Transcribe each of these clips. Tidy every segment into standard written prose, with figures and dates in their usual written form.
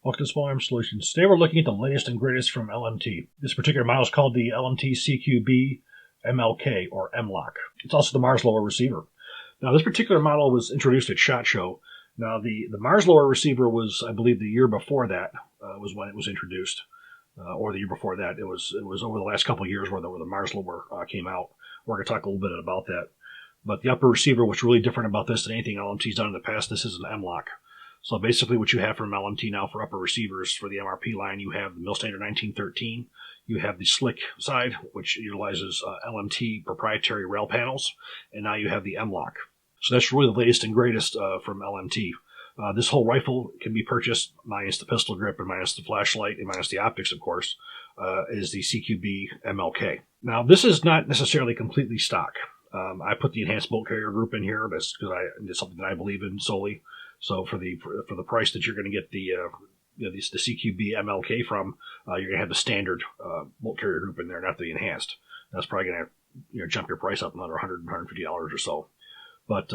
Welcome to Small Arms Solutions. Today we're looking at the latest and greatest from LMT. This particular model is called the LMT CQB MLK, or MLOC. It's also the Mars lower receiver. Now, this particular model was introduced at SHOT Show. Now, the Mars lower receiver was, I believe, the year before that was when it was introduced, or the year before that. It was over the last couple of years where the Mars lower came out. We're going to talk a little bit about that. But the upper receiver, what's really different about this than anything LMT's done in the past, this is an MLOC. So basically what you have from LMT now for upper receivers for the MRP line, you have the Mil Standard 1913. You have the Slick side, which utilizes LMT proprietary rail panels. And now you have the MLOC. So that's really the latest and greatest from LMT. This whole rifle can be purchased minus the pistol grip and minus the flashlight and minus the optics, of course, is the CQB MLK. Now, this is not necessarily completely stock. I put the enhanced bolt carrier group in here. That's because it's something that I believe in solely. So for the price that you're going to get the CQB MLK from, you're going to have the standard bolt carrier group in there, not the enhanced. That's probably going to jump your price up another $100, $150 or so. But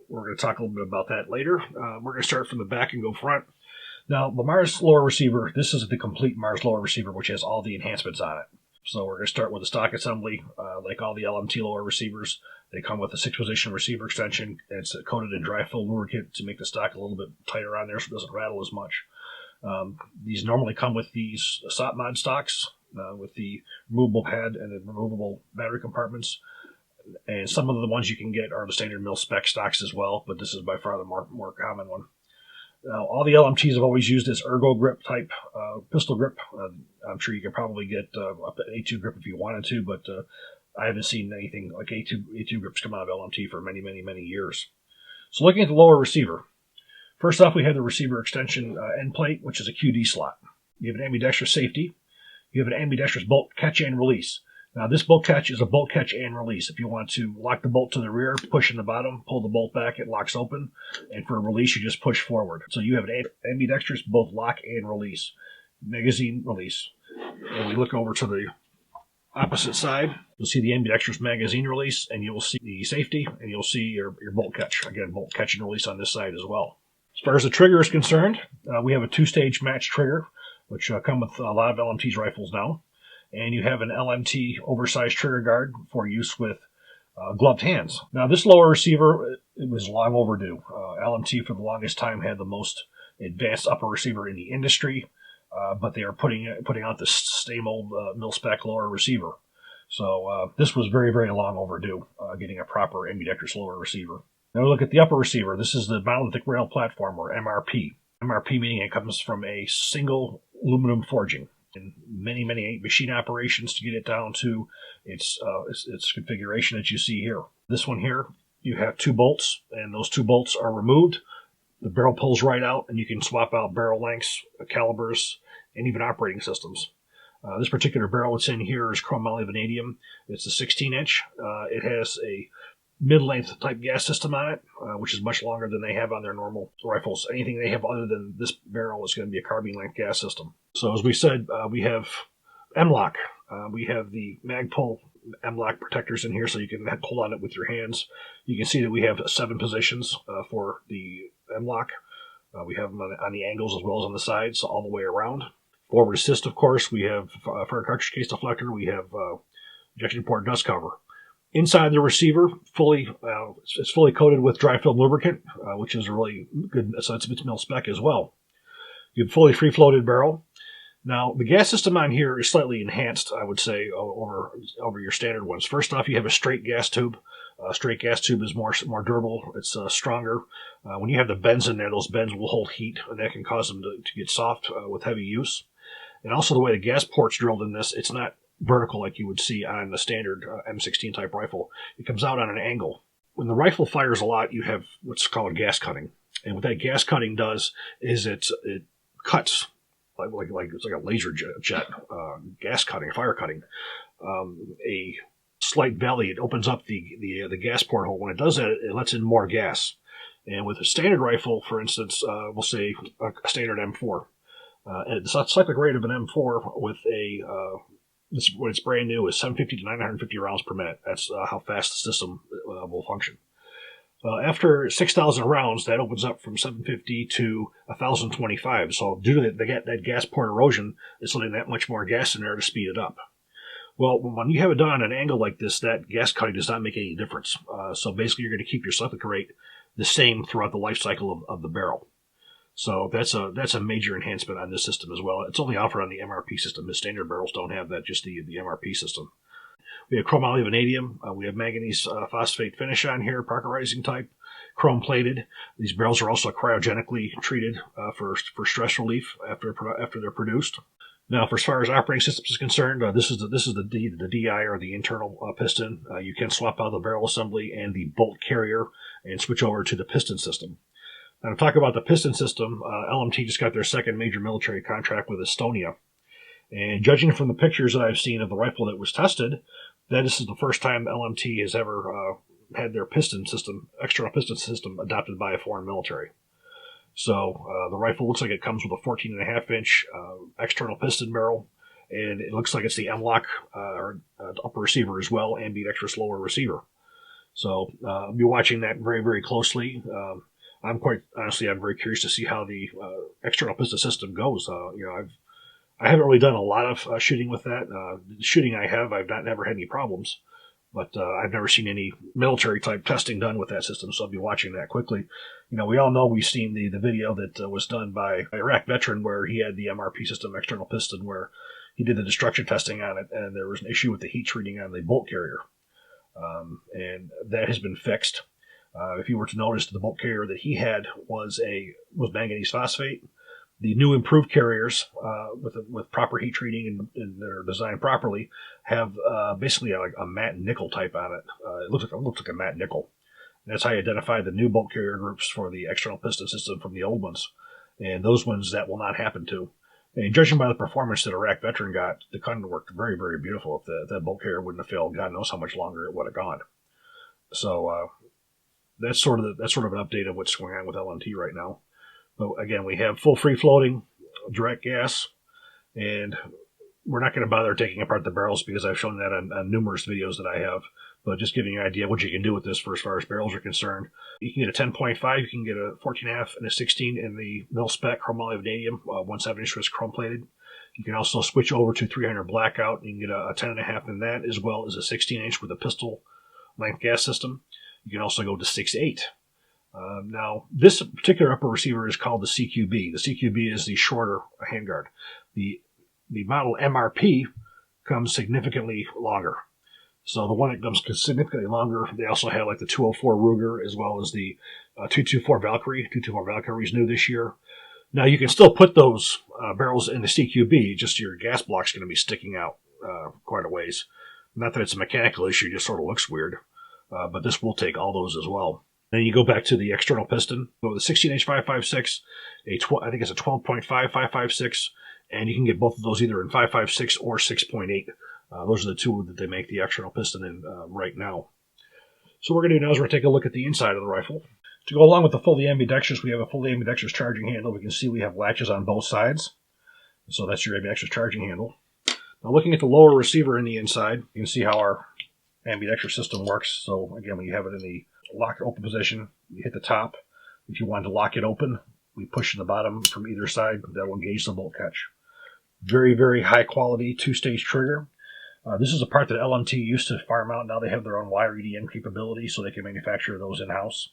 we're going to talk a little bit about that later. We're going to start from the back and go front. Now, the Mars lower receiver, this is the complete Mars lower receiver, which has all the enhancements on it. So we're going to start with the stock assembly. Like all the LMT lower receivers, they come with a 6-position receiver extension. It's coated in dry fill lubricant to make the stock a little bit tighter on there so it doesn't rattle as much. These normally come with these SOP mod stocks with the removable pad and the removable battery compartments. And some of the ones you can get are the standard mil spec stocks as well, but this is by far the more common one. Now, all the LMTs have always used this ergo grip type pistol grip. I'm sure you could probably get up to A2 grip if you wanted to, but I haven't seen anything like A2 grips come out of LMT for many, many, many years. So looking at the lower receiver, first off, we have the receiver extension end plate, which is a QD slot. You have an ambidextrous safety. You have an ambidextrous bolt catch and release. Now, this bolt catch is a bolt catch and release. If you want to lock the bolt to the rear, push in the bottom, pull the bolt back, it locks open. And for a release, you just push forward. So you have an ambidextrous both lock and release, magazine release. And we look over to the opposite side, you'll see the ambidextrous magazine release, and you'll see the safety, and you'll see your bolt catch. Again, bolt catch and release on this side as well. As far as the trigger is concerned, we have a 2-stage match trigger, which come with a lot of LMT's rifles now. And you have an LMT oversized trigger guard for use with gloved hands. Now, this lower receiver, it was long overdue. LMT for the longest time had the most advanced upper receiver in the industry, but they are putting out the same old mil-spec lower receiver. So this was very, very long overdue, getting a proper ambidextrous lower receiver. Now we look at the upper receiver. This is the monolithic rail platform, or MRP. MRP meaning it comes from a single aluminum forging. And many, many machine operations to get it down to its configuration that you see here. This one here, you have 2 bolts, and those 2 bolts are removed. The barrel pulls right out, and you can swap out barrel lengths, calibers, and even operating systems. This particular barrel that's in here is chrome moly vanadium. It's a 16-inch. It has a mid-length type gas system on it, which is much longer than they have on their normal rifles. Anything they have other than this barrel is going to be a carbine-length gas system. So as we said, we have MLOC. We have the Magpul MLOC protectors in here, so you can hold on it with your hands. You can see that we have 7 positions for the MLOC. We have them on the angles as well as on the sides, so all the way around. Forward assist, of course, we have for a cartridge case deflector, we have ejection port dust cover. Inside the receiver, it's fully coated with dry film lubricant, which is really good. So it's mil spec as well. You have a fully free-floated barrel. Now, the gas system on here is slightly enhanced, I would say, over your standard ones. First off, you have a straight gas tube. Straight gas tube is more durable. It's stronger. When you have the bends in there, those bends will hold heat, and that can cause them to get soft with heavy use. And also the way the gas port's drilled in this, it's not vertical like you would see on the standard M16 type rifle. It comes out on an angle. When the rifle fires a lot, you have what's called gas cutting. And what that gas cutting does is it cuts like it's like a laser jet gas cutting, fire cutting. A slight valley, it opens up the gas porthole. When it does that, it lets in more gas. And with a standard rifle, for instance, we'll say a standard M4. And the cyclic rate of an M4 with when it's brand new is 750 to 950 rounds per minute. That's how fast the system will function. After 6,000 rounds, that opens up from 750 to 1,025. So due to that gas port erosion, it's letting that much more gas in there to speed it up. Well, when you have it done on an angle like this, that gas cutting does not make any difference. So basically, you're going to keep your cyclic rate the same throughout the life cycle of the barrel. So that's a major enhancement on this system as well. It's only offered on the MRP system. The standard barrels don't have that, just the MRP system. We have chromoly vanadium. We have manganese phosphate finish on here, parkerizing type, chrome plated. These barrels are also cryogenically treated for stress relief after they're produced. Now, for as far as operating systems is concerned, this is the DI or the internal piston. You can swap out the barrel assembly and the bolt carrier and switch over to the piston system. Now, to talk about the piston system, LMT just got their second major military contract with Estonia. And judging from the pictures that I've seen of the rifle that was tested, that this is the first time LMT has ever had their external piston system adopted by a foreign military. So the rifle looks like it comes with a 14.5-inch external piston barrel, and it looks like it's the MLC upper receiver as well, ambidextrous lower receiver. So I'll be watching that very, very closely. I'm very curious to see how the external piston system goes. I haven't really done a lot of shooting with that. The shooting I've never had any problems. But I've never seen any military-type testing done with that system, so I'll be watching that quickly. We all know we've seen the video that was done by an Iraq veteran where he had the MRP system external piston where he did the destruction testing on it, and there was an issue with the heat treating on the bolt carrier. And that has been fixed. If you were to notice, the bolt carrier that he had was manganese phosphate. The new improved carriers with proper heat treating and they're designed properly have basically a matte nickel type on it. It looks like a matte nickel. And that's how you identify the new bolt carrier groups for the external piston system from the old ones. And those ones that will not happen to. And judging by the performance that Iraq veteran got, the gun worked very, very beautiful. If that bolt carrier wouldn't have failed, God knows how much longer it would have gone. So that's sort of an update of what's going on with LMT right now. But again, we have full free-floating direct gas, and we're not going to bother taking apart the barrels because I've shown that on numerous videos that I have. But just giving you an idea what you can do with this as far as barrels are concerned. You can get a 10.5, you can get a 14.5 and a 16 in the mil-spec chromoly vanadium, 1/7-inch was chrome-plated. You can also switch over to 300 blackout. You can get a 10.5 in that, as well as a 16-inch with a pistol-length gas system. You can also go to 6.8. Now, this particular upper receiver is called the CQB. The CQB is the shorter handguard. The model MRP comes significantly longer. So the one that comes significantly longer, they also have like the 204 Ruger as well as the 224 Valkyrie. 224 Valkyrie is new this year. Now, you can still put those barrels in the CQB, just your gas block's going to be sticking out quite a ways. Not that it's a mechanical issue, it just sort of looks weird. But this will take all those as well. Then you go back to the external piston. Go with a 16-inch 5.56, I think it's a 12.5 5.56, and you can get both of those either in 5.56 or 6.8. Those are the two that they make the external piston in right now. So what we're going to do now is we're going to take a look at the inside of the rifle. To go along with the fully ambidextrous, we have a fully ambidextrous charging handle. We can see we have latches on both sides. So that's your ambidextrous charging handle. Now looking at the lower receiver in the inside, you can see how our ambidextrous system works. So again, we have it in the lock open position. You hit the top. If you want to lock it open, we push in the bottom from either side. That will engage the bolt catch. Very, very high quality two-stage trigger. This is a part that LMT used to farm out. Now they have their own wire EDM capability, so they can manufacture those in-house.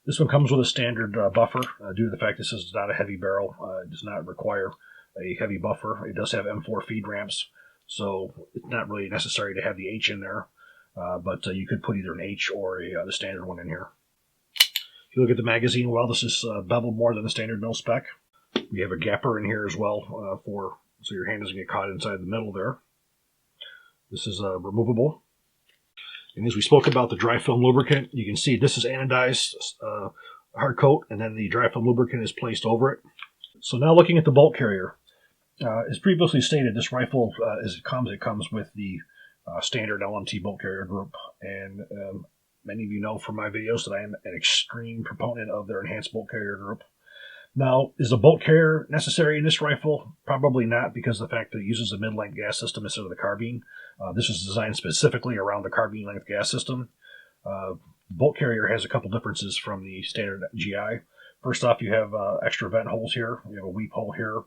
This one comes with a standard buffer. Due to the fact this is not a heavy barrel, it does not require a heavy buffer. It does have M4 feed ramps, so it's not really necessary to have the H in there. But you could put either an H or the standard one in here. If you look at the magazine, well, this is beveled more than the standard mil spec. We have a gapper in here as well so your hand doesn't get caught inside the middle there. This is removable. And as we spoke about the dry film lubricant, you can see this is anodized hard coat, and then the dry film lubricant is placed over it. So now looking at the bolt carrier. As previously stated, this rifle, as it comes with the standard LMT bolt carrier group, and many of you know from my videos that I am an extreme proponent of their enhanced bolt carrier group. Now, is a bolt carrier necessary in this rifle? Probably not, because of the fact that it uses a mid-length gas system instead of the carbine. This is designed specifically around the carbine length gas system. The bolt carrier has a couple differences from the standard GI. First off, you have extra vent holes here. You have a weep hole here.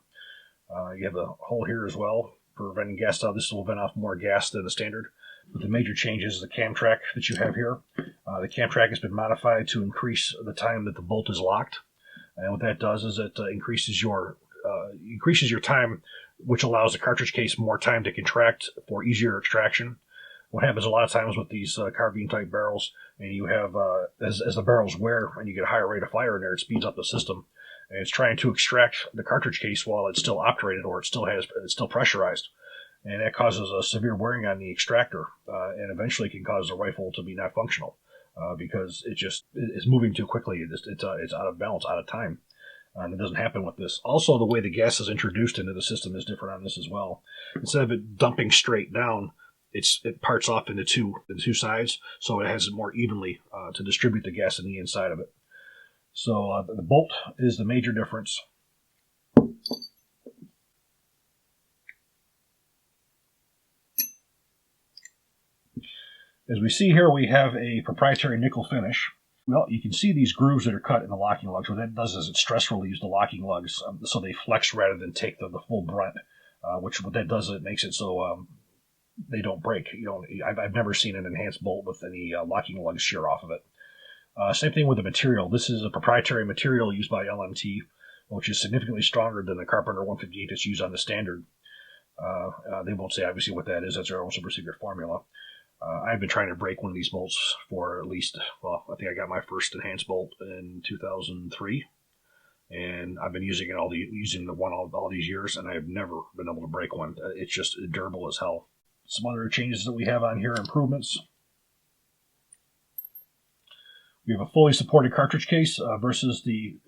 You have a hole here as well for venting gas out. This will vent off more gas than the standard. But the major change is the cam track that you have here. The cam track has been modified to increase the time that the bolt is locked. And what that does is it increases your time, which allows the cartridge case more time to contract for easier extraction. What happens a lot of times with these carbine type barrels, and you have as the barrels wear and you get a higher rate of fire in there, it speeds up the system, and it's trying to extract the cartridge case while it's still operated or it's still pressurized, and that causes a severe wearing on the extractor, and eventually can cause the rifle to be not functional because it just is moving too quickly. It's out of balance, out of time. And it doesn't happen with this. Also, the way the gas is introduced into the system is different on this as well. Instead of it dumping straight down, it parts off into two sides, so it has it more evenly to distribute the gas in the inside of it. So the bolt is the major difference. As we see here, we have a proprietary nickel finish. Well, you can see these grooves that are cut in the locking lugs. What that does is it stress relieves the locking lugs so they flex rather than take the full brunt, which what that does is it makes it so they don't break. I've never seen an enhanced bolt with any locking lugs shear off of it. Same thing with the material. This is a proprietary material used by LMT, which is significantly stronger than the Carpenter 158 that's used on the standard. They won't say obviously what that is. That's their own super secret formula. I've been trying to break one of these bolts for at least, I think I got my first enhanced bolt in 2003, and I've been using it all these years, and I have never been able to break one. It's just durable as hell. Some other changes that we have on here, improvements. We have a fully supported cartridge case versus the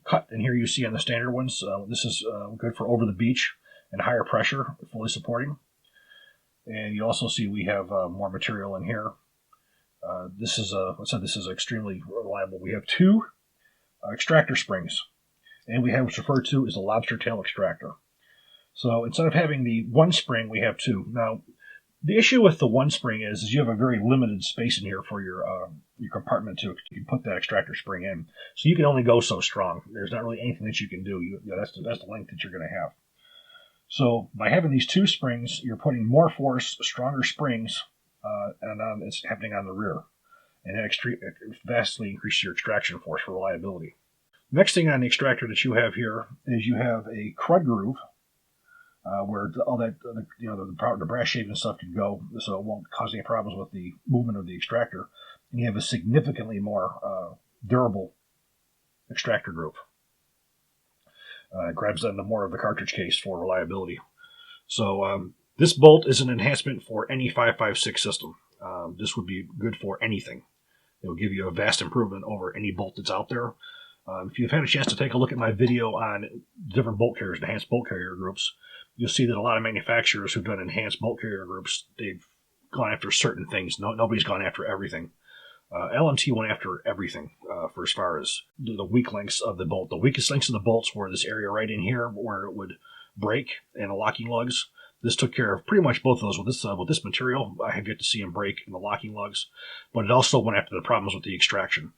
cut in here you see on the standard ones. This is good for over the beach and higher pressure, fully supporting. And you also see we have more material in here. This is extremely reliable. We have two extractor springs, and we have what's referred to as a lobster tail extractor. So instead of having the one spring, we have two. Now, the issue with the one spring is you have a very limited space in here for your compartment to put that extractor spring in. So you can only go so strong. There's not really anything that you can do. That's the length that you're going to have. So by having these two springs, you're putting more force, stronger springs, and it's happening on the rear. And that vastly increases your extraction force for reliability. Next thing on the extractor that you have here is you have a crud groove where all that, the brass shaving stuff can go, so it won't cause any problems with the movement of the extractor. And you have a significantly more durable extractor groove. Grabs into more of the cartridge case for reliability. So this bolt is an enhancement for any 5.56 system. This would be good for anything. It will give you a vast improvement over any bolt that's out there. If you've had a chance to take a look at my video on different bolt carriers, enhanced bolt carrier groups, you'll see that a lot of manufacturers who've done enhanced bolt carrier groups, they've gone after certain things. Nobody's gone after everything. LMT went after everything for as far as the weak links of the bolt. The weakest links of the bolts were this area right in here where it would break and the locking lugs. This took care of pretty much both of those. With this material, I have yet to see them break in the locking lugs, but it also went after the problems with the extraction.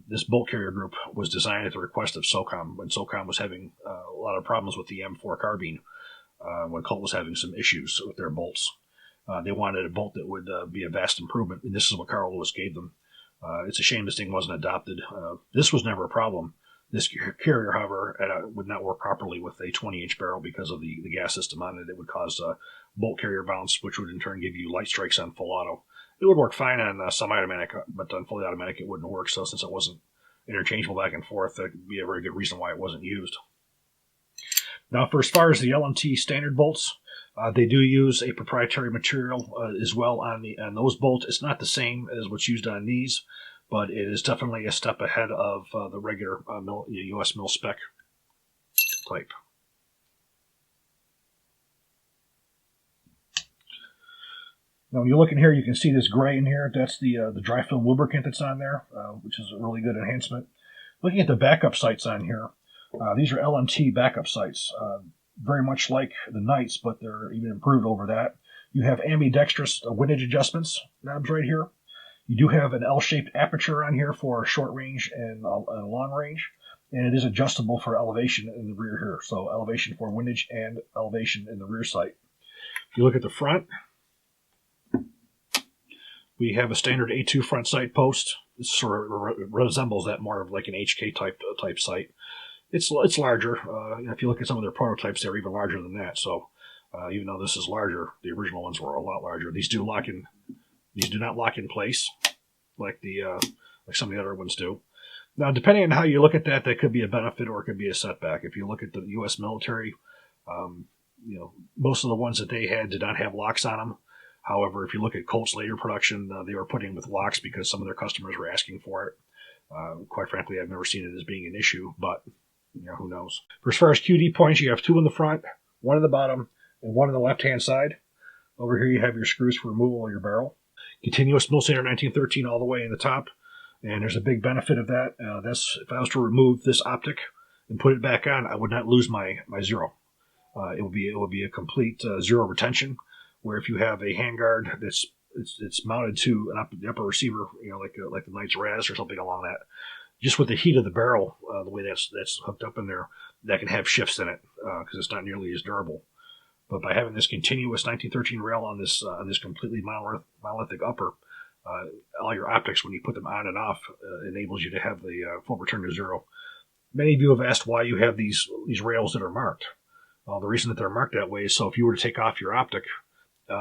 This bolt carrier group was designed at the request of SOCOM when SOCOM was having a lot of problems with the M4 carbine, when Colt was having some issues with their bolts. They wanted a bolt that would be a vast improvement, and this is what Carl Lewis gave them. It's a shame this thing wasn't adopted. This was never a problem. This carrier, however, would not work properly with a 20-inch barrel because of the gas system on it. It would cause bolt carrier bounce, which would in turn give you light strikes on full auto. It would work fine on semi-automatic, but on fully automatic it wouldn't work. So since it wasn't interchangeable back and forth, that could be a very good reason why it wasn't used. Now, for as far as the LMT standard bolts, they do use a proprietary material as well on those bolts. It's not the same as what's used on these, but it is definitely a step ahead of the regular U.S. mil spec type. Now, when you look in here, you can see this gray in here. That's the dry film lubricant that's on there, which is a really good enhancement. Looking at the backup sights on here, these are LMT backup sights. Very much like the Knights, but they're even improved over that. You have ambidextrous windage adjustments knobs right here. You do have an L-shaped aperture on here for short range and long range, and it is adjustable for elevation in the rear here. So elevation for windage and elevation in the rear sight. If you look at the front, we have a standard A2 front sight post. This sort of resembles that more of like an HK type sight. It's larger. If you look at some of their prototypes, they're even larger than that. So even though this is larger, the original ones were a lot larger. These do not lock in place like some of the other ones do. Now, depending on how you look at that, that could be a benefit or it could be a setback. If you look at the U.S. military, most of the ones that they had did not have locks on them. However, if you look at Colt's later production, they were putting with locks because some of their customers were asking for it. Quite frankly, I've never seen it as being an issue, but who knows. For as far as QD points, you have 2 in the front, 1 in the bottom, and 1 on the left-hand side. Over here you have your screws for removal of your barrel. Continuous mill standard 1913 all the way in the top, and there's a big benefit of that. That's if I was to remove this optic and put it back on, I would not lose my zero. It would be a complete zero retention. Where if you have a handguard it's mounted to the upper receiver, like the Knight's Raz or something along that, just with the heat of the barrel, the way that's hooked up in there, that can have shifts in it because it's not nearly as durable. But by having this continuous 1913 rail on this completely monolithic upper, all your optics, when you put them on and off, enables you to have the full return to zero. Many of you have asked why you have these rails that are marked. The reason that they're marked that way is so if you were to take off your optic,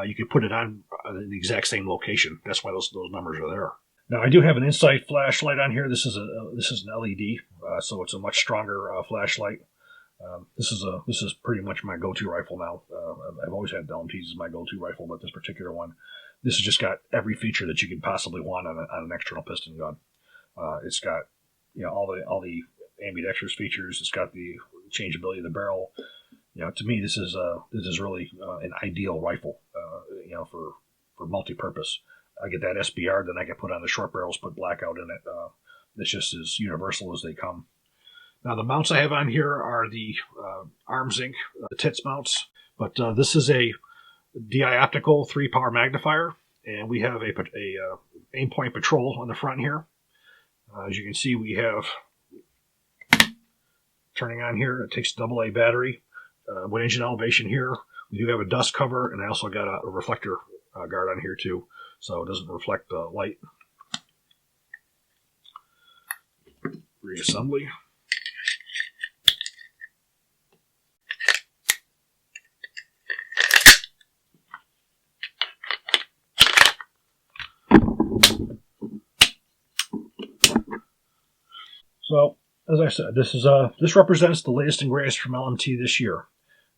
you could put it on the exact same location. That's why those numbers are there. Now, I do have an insight flashlight on here. This is an LED, so it's a much stronger flashlight. This is pretty much my go-to rifle now. I've always had LMTs as my go-to rifle, but this particular one, this has just got every feature that you could possibly want on an external piston gun. It's got all the ambidextrous features. It's got the changeability of the barrel. To me, this is really an ideal rifle. For multi-purpose. I get that SBR, then I can put on the short barrels, put blackout in it. It's just as universal as they come. Now, the mounts I have on here are the Arms Inc. TITS mounts, but this is a DI optical 3-power magnifier, and we have a aim point patrol on the front here. As you can see, we have turning on here. It takes a AA battery. Wind engine elevation here. We do have a dust cover, and I also got a reflector guard on here too, so it doesn't reflect light. Reassembly. So, as I said, this represents the latest and greatest from LMT this year.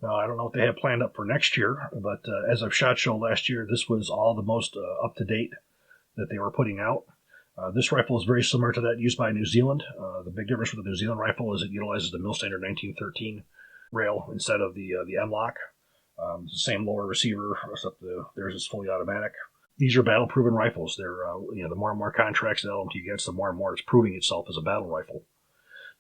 Now, I don't know what they have planned up for next year, but as of SHOT Show last year, this was all the most up-to-date that they were putting out. This rifle is very similar to that used by New Zealand. The big difference with the New Zealand rifle is it utilizes the mill standard 1913 rail instead of the M-LOK. It's the same lower receiver, except theirs is fully automatic. These are battle-proven rifles. They're the more and more contracts that LMT gets, the more and more it's proving itself as a battle rifle.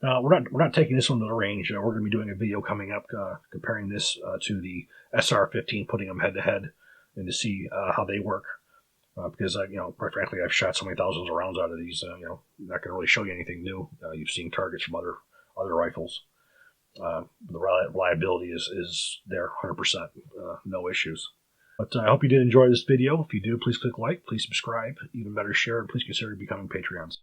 Now, we're not taking this one to the range. We're going to be doing a video coming up comparing this to the SR-15, putting them head-to-head, and to see how they work. Because, quite frankly, I've shot so many thousands of rounds out of these, not going to really show you anything new. You've seen targets from other rifles. The reliability is there 100%, no issues. But I hope you did enjoy this video. If you do, please click like, please subscribe, even better share, and please consider becoming Patreons.